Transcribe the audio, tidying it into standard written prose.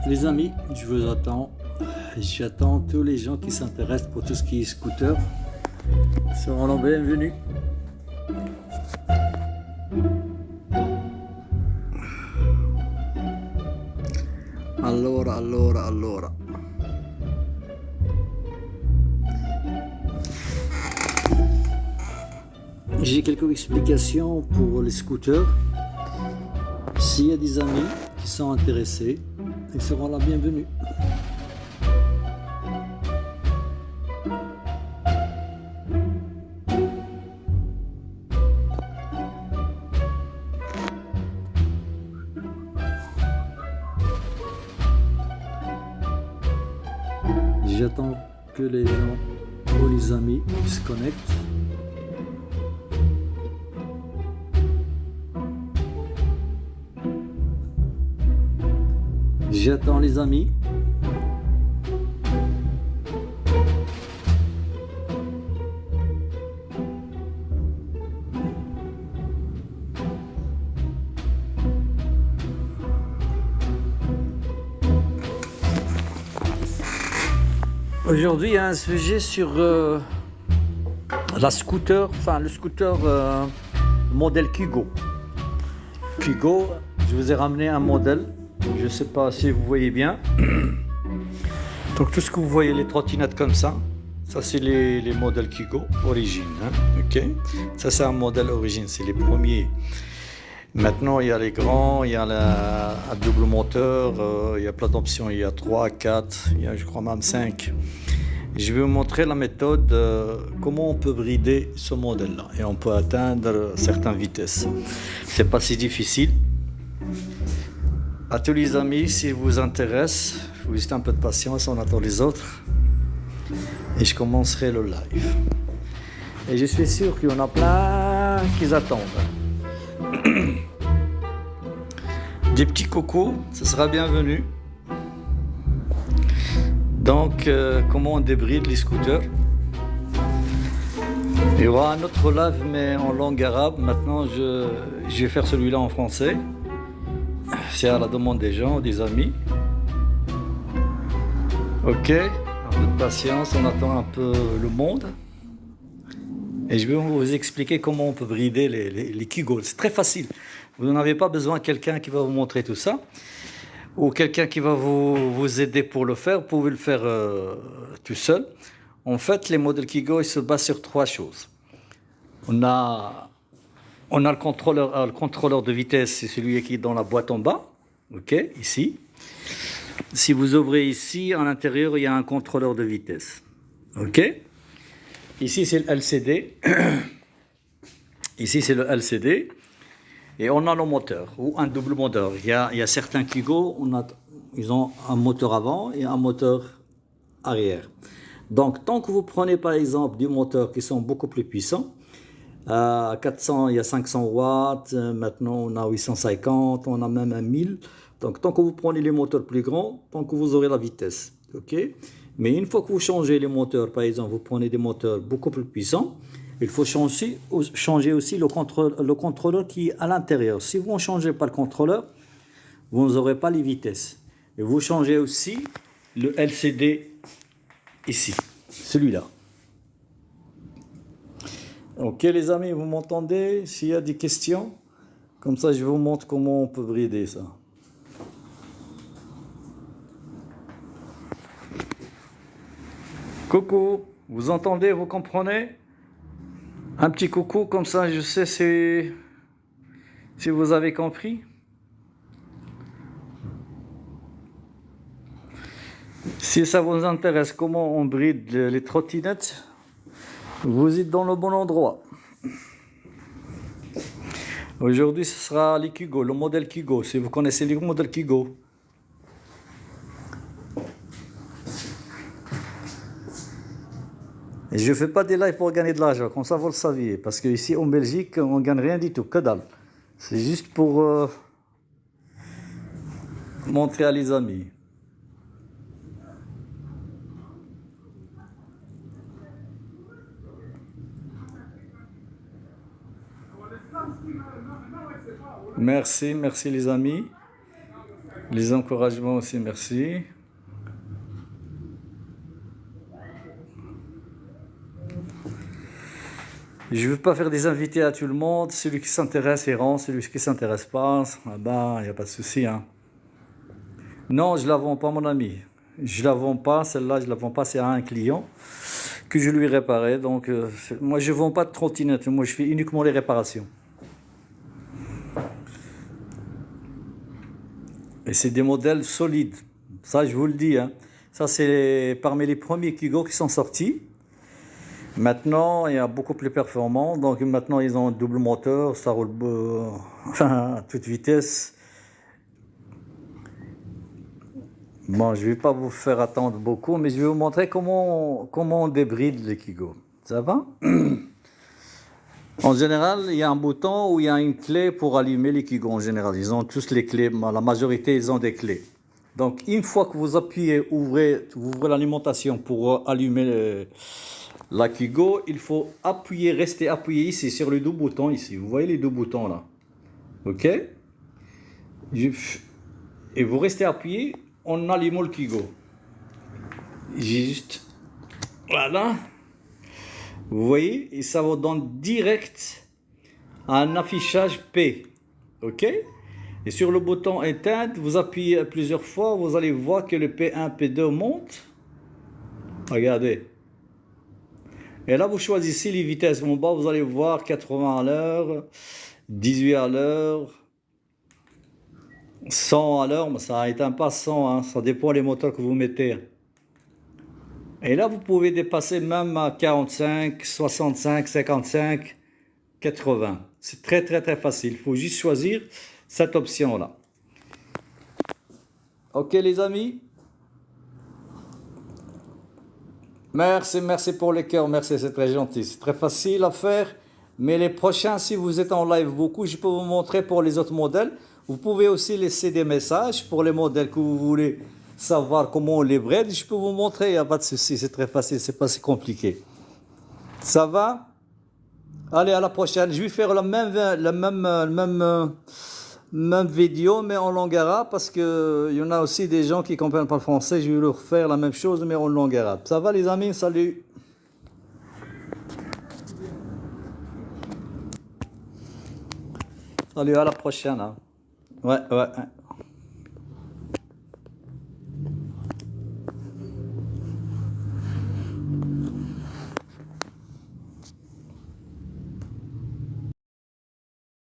Les amis, je vous attends. J'attends tous les gens qui s'intéressent pour tout ce qui est scooter. Seront les bienvenus. Allora. J'ai quelques explications pour les scooters. S'il y a des amis qui sont intéressés, ils seront la bienvenue. J'attends que les gens ou les amis se connectent. J'attends les amis. Aujourd'hui, il y a un sujet sur le scooter modèle Kygo. Kygo, je vous ai ramené un modèle. Je ne sais pas si vous voyez bien. Donc tout ce que vous voyez, les trottinettes comme ça c'est les modèles Kygo origine. Ok. Ça c'est un modèle origine, c'est les premiers. Maintenant il y a les grands, il y a un double moteur, il y a plein d'options, il y a 3, 4, il y a je crois même 5. Je vais vous montrer la méthode, comment on peut brider ce modèle-là et on peut atteindre certaines vitesses. C'est pas si difficile. À tous les amis, si vous intéresse, il faut juste un peu de patience, on attend les autres. Et je commencerai le live. Et je suis sûr qu'il y en a plein qui attendent. Des petits cocos, ce sera bienvenu. Donc, comment on débride les scooters. Il y aura un autre live, mais en langue arabe. Maintenant, je vais faire celui-là en français. C'est à la demande des gens, des amis. Ok, un peu de patience, on attend un peu le monde. Et je vais vous expliquer comment on peut brider les Kygo. C'est très facile. Vous n'avez pas besoin de quelqu'un qui va vous montrer tout ça. Ou quelqu'un qui va vous aider pour le faire. Vous pouvez le faire tout seul. En fait, les modèles Kygo, ils se basent sur 3 choses. On a le contrôleur de vitesse, c'est celui qui est dans la boîte en bas. Ok, ici. Si vous ouvrez ici, à l'intérieur, il y a un contrôleur de vitesse. Ok. Ici, c'est le LCD. Ici, c'est le LCD. Et on a le moteur, ou un double moteur. Il y a certains Kygo, ils ont un moteur avant et un moteur arrière. Donc, tant que vous prenez, par exemple, des moteurs qui sont beaucoup plus puissants, 400, il y a 500 watts, maintenant on a 850, on a même un 1000. Donc tant que vous prenez les moteurs plus grands, tant que vous aurez la vitesse. Ok. Mais une fois que vous changez les moteurs, par exemple, vous prenez des moteurs beaucoup plus puissants, il faut changer aussi le contrôleur qui est à l'intérieur. Si vous ne changez pas le contrôleur, vous n'aurez pas les vitesses. Et vous changez aussi le LCD ici, celui-là. Ok les amis, vous m'entendez? S'il y a des questions, comme ça je vous montre comment on peut brider ça. Coucou, vous entendez, vous comprenez? Un petit coucou, comme ça je sais si vous avez compris. Si ça vous intéresse, comment on bride les trottinettes, vous êtes dans le bon endroit. Aujourd'hui, ce sera les Kygo, le modèle Kygo. Si vous connaissez le modèle Kygo. Et je ne fais pas des lives pour gagner de l'argent, comme ça vous le saviez. Parce qu'ici en Belgique, on ne gagne rien du tout, que dalle. C'est juste pour montrer à les amis. Merci les amis. Les encouragements aussi, merci. Je ne veux pas faire des invités à tout le monde. Celui qui s'intéresse, il rentre. Celui qui ne s'intéresse pas, ah ben, il n'y a pas de souci. Hein. Non, je ne la vends pas, mon ami. Je ne la vends pas. Celle-là, je ne la vends pas. C'est à un client que je lui réparais. Donc, moi, je ne vends pas de trottinette. Moi, je fais uniquement les réparations. Et c'est des modèles solides. Ça, je vous le dis. Hein. Ça, c'est parmi les premiers Kygo qui sont sortis. Maintenant, il y a beaucoup plus performant. Donc maintenant, ils ont un double moteur, ça roule à toute vitesse. Bon, je ne vais pas vous faire attendre beaucoup, mais je vais vous montrer comment on débride les Kygo. Ça va? En général, il y a un bouton où il y a une clé pour allumer les Kygo. En général, ils ont tous les clés. La majorité, ils ont des clés. Donc, une fois que vous appuyez, vous ouvrez l'alimentation pour allumer la Kygo, il faut appuyer, rester appuyé ici sur les deux boutons ici. Vous voyez les deux boutons là. Ok? Et vous restez appuyé en allumant le Kygo. Juste. Voilà. Vous voyez? Et ça vous donne direct un affichage P. Ok? Et sur le bouton éteindre, vous appuyez plusieurs fois, vous allez voir que le P1, P2 monte. Regardez. Et là, vous choisissez les vitesses. En bas, vous allez voir 80 à l'heure, 18 à l'heure, 100 à l'heure. Mais ça n'éteint pas 100, hein. Ça dépend des moteurs que vous mettez. Et là, vous pouvez dépasser même à 45, 65, 55, 80. C'est très, très, très facile. Il faut juste choisir cette option-là. Ok, les amis? Merci pour les cœurs, merci, c'est très gentil. C'est très facile à faire, mais les prochains, si vous êtes en live beaucoup, je peux vous montrer pour les autres modèles. Vous pouvez aussi laisser des messages pour les modèles que vous voulez savoir comment on les bride. Je peux vous montrer, il n'y a pas de souci, c'est très facile, c'est pas si compliqué. Ça va? Allez, à la prochaine. Je vais faire même vidéo, mais en langue arabe, parce qu'il y en a aussi des gens qui ne comprennent pas le français. Je vais leur faire la même chose, mais en langue arabe. Ça va, les amis? Salut! Salut, à la prochaine. Hein. Ouais.